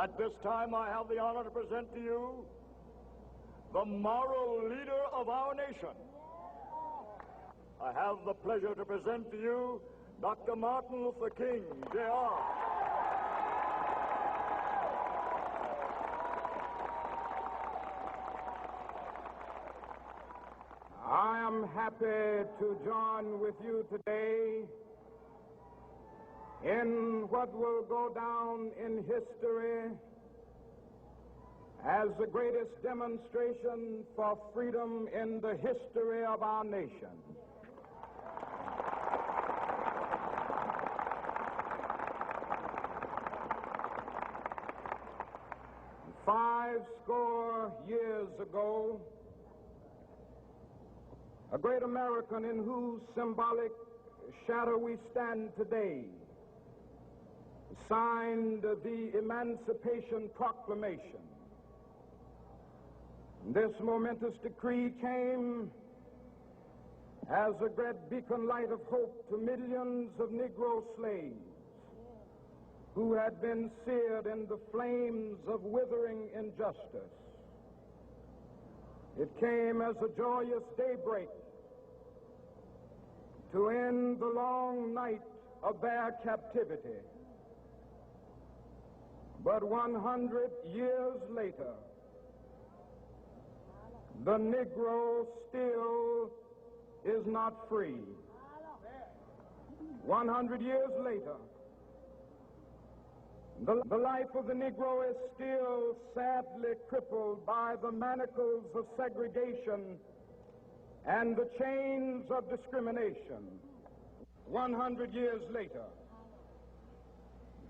At this time, I have the honor to present to you the moral leader of our nation. I have the pleasure to present to you Dr. Martin Luther King, Jr. I am happy to join with you today in what will go down in history as the greatest demonstration for freedom in the history of our nation. Five score years ago, a great American in whose symbolic shadow we stand today signed the Emancipation Proclamation. This momentous decree came as a great beacon light of hope to millions of Negro slaves who had been seared in the flames of withering injustice. It came as a joyous daybreak to end the long night of their captivity. But 100 years later, the Negro still is not free. 100 years later, the life of the Negro is still sadly crippled by the manacles of segregation and the chains of discrimination. 100 years later,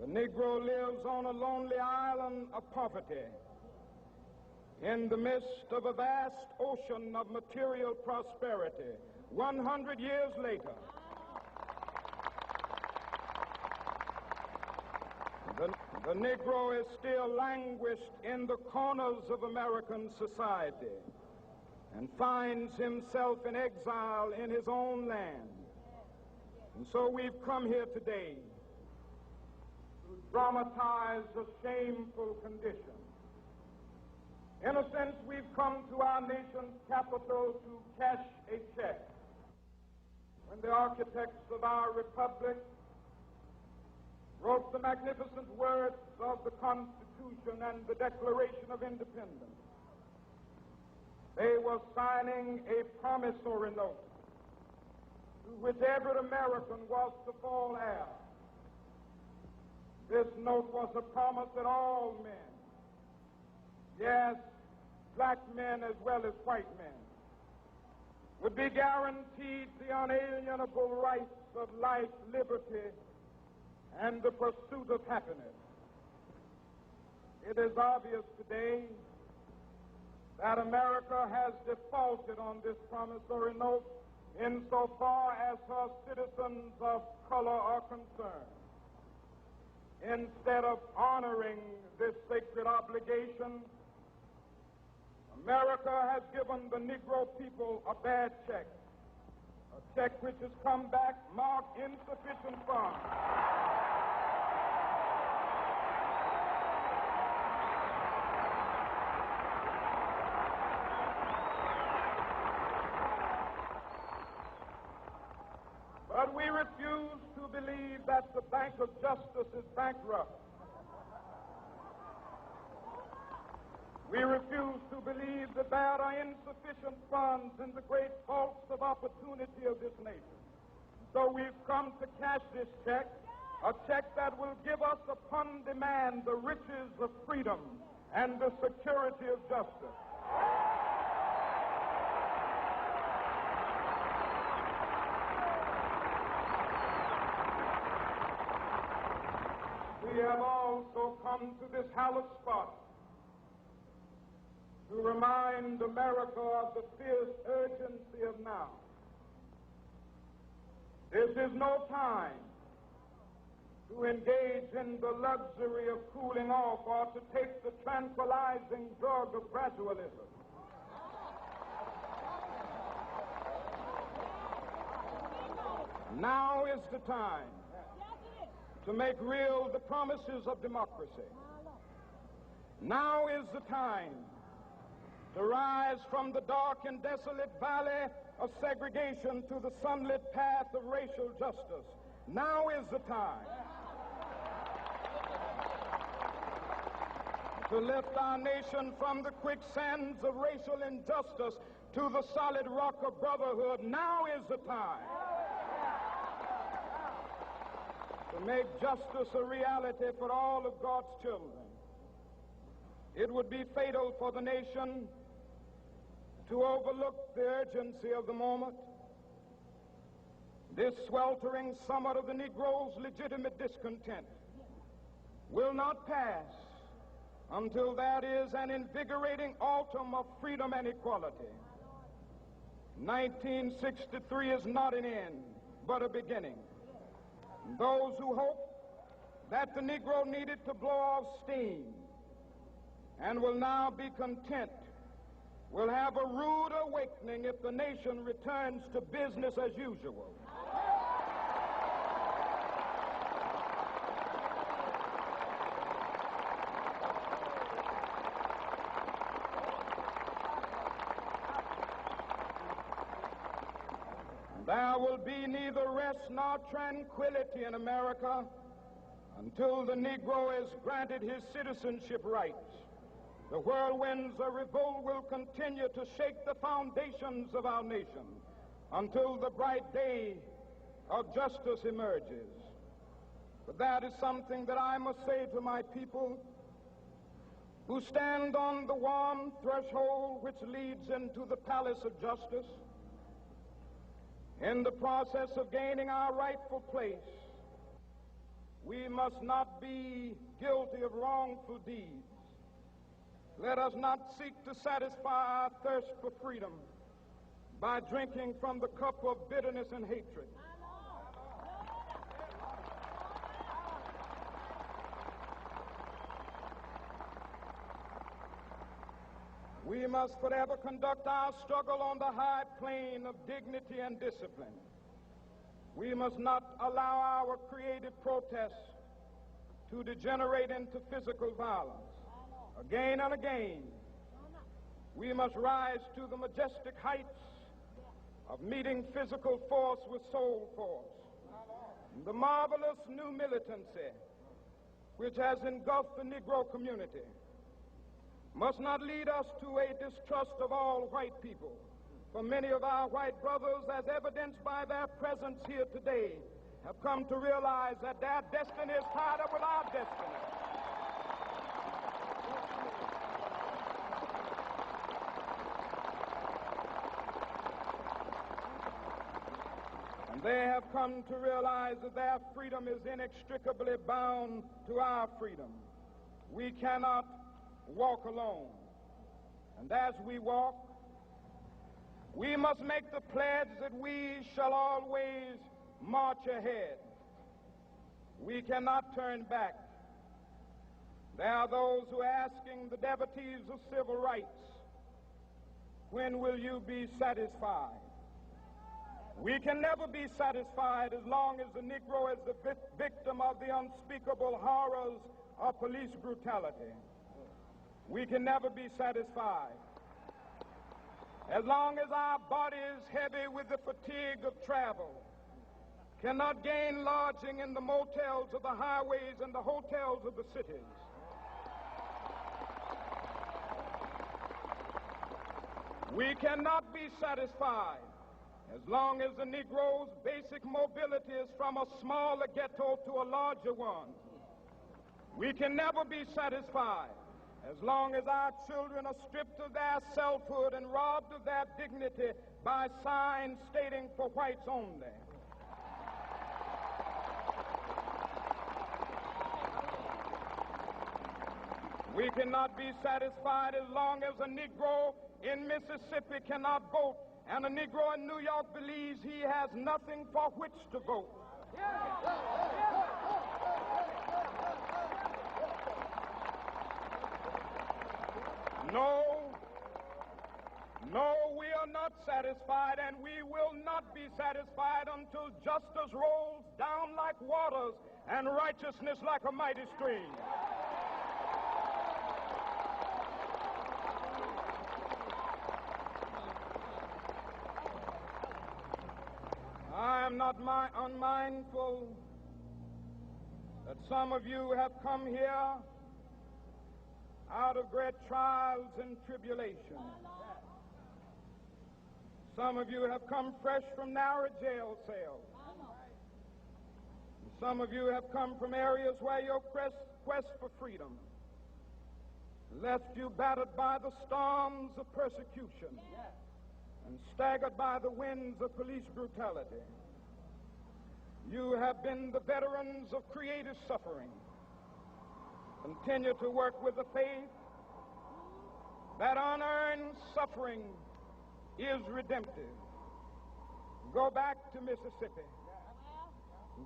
the Negro lives on a lonely island of poverty in the midst of a vast ocean of material prosperity. 100 years later, the Negro is still languished in the corners of American society and finds himself in exile in his own land. And so we've come here today to dramatize a shameful condition. In a sense, we've come to our nation's capital to cash a check. When the architects of our republic wrote the magnificent words of the Constitution and the Declaration of Independence, they were signing a promissory note to which every American was to fall heir. This note was a promise that all men, yes, black men as well as white men, would be guaranteed the unalienable rights of life, liberty, and the pursuit of happiness. It is obvious today that America has defaulted on this promissory note insofar as her citizens of color are concerned. Instead of honoring this sacred obligation, America has given the Negro people a bad check, a check which has come back marked insufficient funds. But we refuse to believe that the Bank of Justice is bankrupt. We refuse to believe that there are insufficient funds in the great vaults of opportunity of this nation. So we've come to cash this check, a check that will give us upon demand the riches of freedom and the security of justice. We have also come to this hallowed spot to remind America of the fierce urgency of now. This is no time to engage in the luxury of cooling off or to take the tranquilizing drug of gradualism. Now is the time to make real the promises of democracy. Now is the time to rise from the dark and desolate valley of segregation to the sunlit path of racial justice. Now is the time to lift our nation from the quicksands of racial injustice to the solid rock of brotherhood. Now is the time to make justice a reality for all of God's children. It would be fatal for the nation to overlook the urgency of the moment. This sweltering summit of the Negro's legitimate discontent will not pass until that is an invigorating autumn of freedom and equality. 1963 is not an end, but a beginning. Those who hope that the Negro needed to blow off steam and will now be content will have a rude awakening if the nation returns to business as usual. There will be neither rest nor tranquility in America until the Negro is granted his citizenship rights. The whirlwinds of revolt will continue to shake the foundations of our nation until the bright day of justice emerges. But that is something that I must say to my people who stand on the warm threshold which leads into the palace of justice. In the process of gaining our rightful place, we must not be guilty of wrongful deeds. Let us not seek to satisfy our thirst for freedom by drinking from the cup of bitterness and hatred. We must forever conduct our struggle on the high plane of dignity and discipline. We must not allow our creative protests to degenerate into physical violence. Again and again, we must rise to the majestic heights of meeting physical force with soul force. The marvelous new militancy which has engulfed the Negro community must not lead us to a distrust of all white people. For many of our white brothers, as evidenced by their presence here today, have come to realize that their destiny is tied up with our destiny. And they have come to realize that their freedom is inextricably bound to our freedom. We cannot walk alone. And as we walk, we must make the pledge that we shall always march ahead. We cannot turn back. There are those who are asking the devotees of civil rights, when will you be satisfied? We can never be satisfied as long as the Negro is the victim of the unspeakable horrors of police brutality. We can never be satisfied as long as our bodies, heavy with the fatigue of travel, cannot gain lodging in the motels of the highways and the hotels of the cities. We cannot be satisfied as long as the Negro's basic mobility is from a smaller ghetto to a larger one. We can never be satisfied as long as our children are stripped of their selfhood and robbed of their dignity by signs stating for whites only. We cannot be satisfied as long as a Negro in Mississippi cannot vote and a Negro in New York believes he has nothing for which to vote. No, we are not satisfied, and we will not be satisfied until justice rolls down like waters and righteousness like a mighty stream. not unmindful that some of you have come here out of great trials and tribulations. Some of you have come fresh from narrow jail cells. Some of you have come from areas where your quest for freedom left you battered by the storms of persecution and staggered by the winds of police brutality. You have been the veterans of creative suffering. Continue to work with the faith that unearned suffering is redemptive. Go back to Mississippi.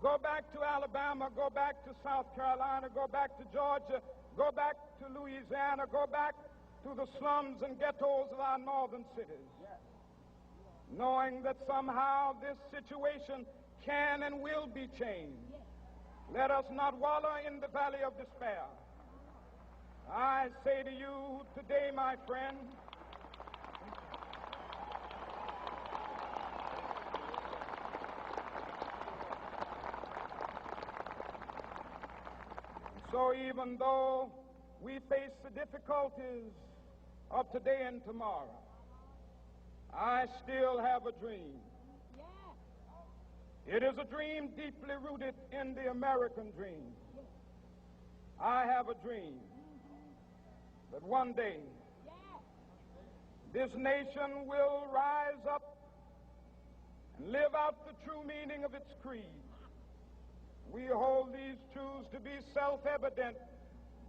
Go back to Alabama. Go back to South Carolina. Go back to Georgia. Go back to Louisiana. Go back to the slums and ghettos of our northern cities. Knowing that somehow this situation can and will be changed. Let us not wallow in the valley of despair. I say to you today, my friend, so even though we face the difficulties of today and tomorrow, I still have a dream. It is a dream deeply rooted in the American dream. I have a dream that one day this nation will rise up and live out the true meaning of its creed. We hold these truths to be self-evident,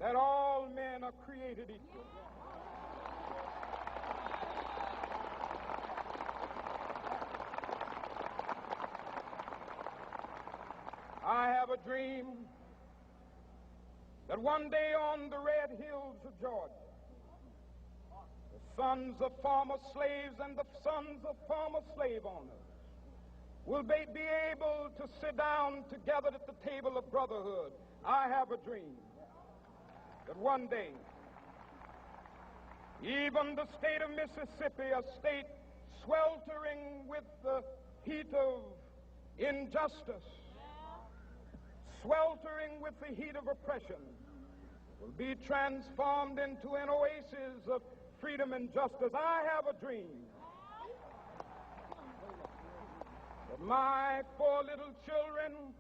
that all men are created equal. I have a dream that one day on the red hills of Georgia, the sons of former slaves and the sons of former slave owners will be able to sit down together at the table of brotherhood. I have a dream that one day, even the state of Mississippi, a state sweltering with the heat of injustice, sweltering with the heat of oppression, will be transformed into an oasis of freedom and justice. I have a dream that my 4 little children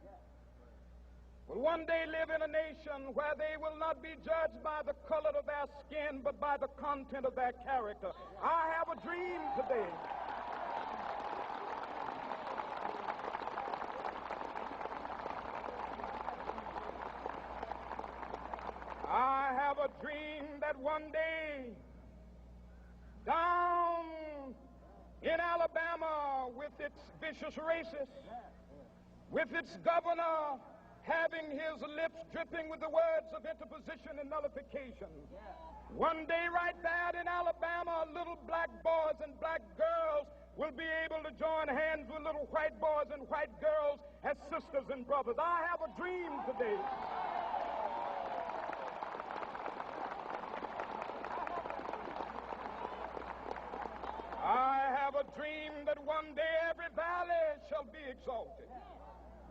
will one day live in a nation where they will not be judged by the color of their skin, but by the content of their character. I have a dream today I have a dream that one day down in Alabama, with its vicious racists, with its governor having his lips dripping with the words of interposition and nullification, one day right there in Alabama, little black boys and black girls will be able to join hands with little white boys and white girls as sisters and brothers. I have a dream today that one day every valley shall be exalted,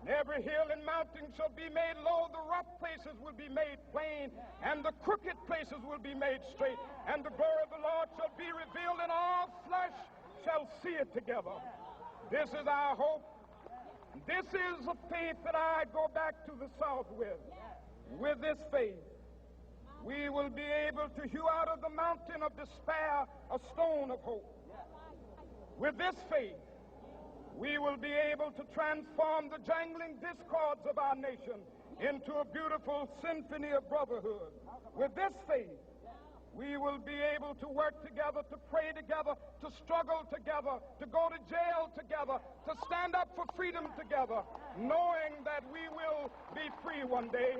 and every hill and mountain shall be made low. The rough places will be made plain, and the crooked places will be made straight, and the glory of the Lord shall be revealed, and all flesh shall see it together. This is our hope. This is a faith that I go back to the South with. With this faith, we will be able to hew out of the mountain of despair a stone of hope. With this faith, we will be able to transform the jangling discords of our nation into a beautiful symphony of brotherhood. With this faith, we will be able to work together, to pray together, to struggle together, to go to jail together, to stand up for freedom together, knowing that we will be free one day.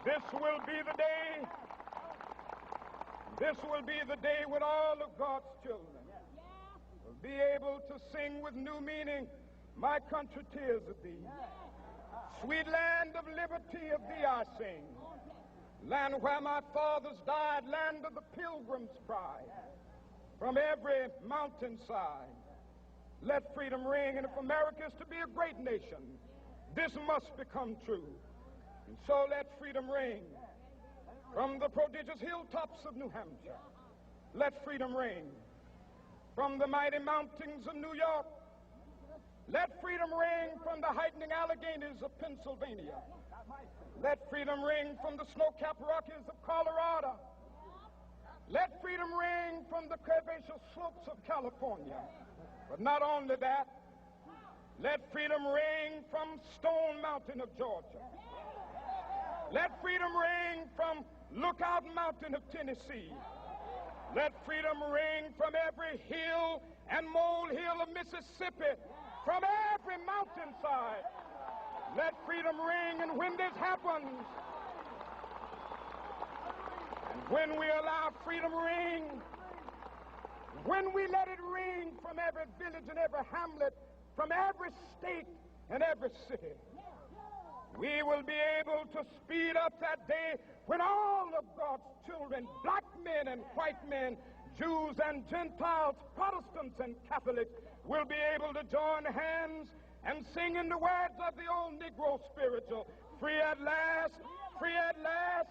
This will be the day. This will be the day when all of God's children will be able to sing with new meaning, "My country, tears of thee. Sweet land of liberty, of thee I sing. Land where my fathers died, land of the pilgrim's pride. From every mountainside, Let freedom ring, and if America is to be a great nation, this must become true. And so let freedom ring from the prodigious hilltops of New Hampshire. Let freedom ring from the mighty mountains of New York. Let freedom ring from the heightening Alleghenies of Pennsylvania. Let freedom ring from the snow-capped Rockies of Colorado. Let freedom ring from the curvaceous slopes of California. But not only that, let freedom ring from Stone Mountain of Georgia. Let freedom ring from Lookout Mountain of Tennessee. Let freedom ring from every hill and molehill of Mississippi, from every mountainside. Let freedom ring, and when this happens, and when we allow freedom ring, when we let it ring from every village and every hamlet, from every state and every city, we will be able to speed up that day when all of God's children, black men and white men, Jews and Gentiles, Protestants and Catholics, will be able to join hands and sing in the words of the old Negro spiritual, free at last, free at last,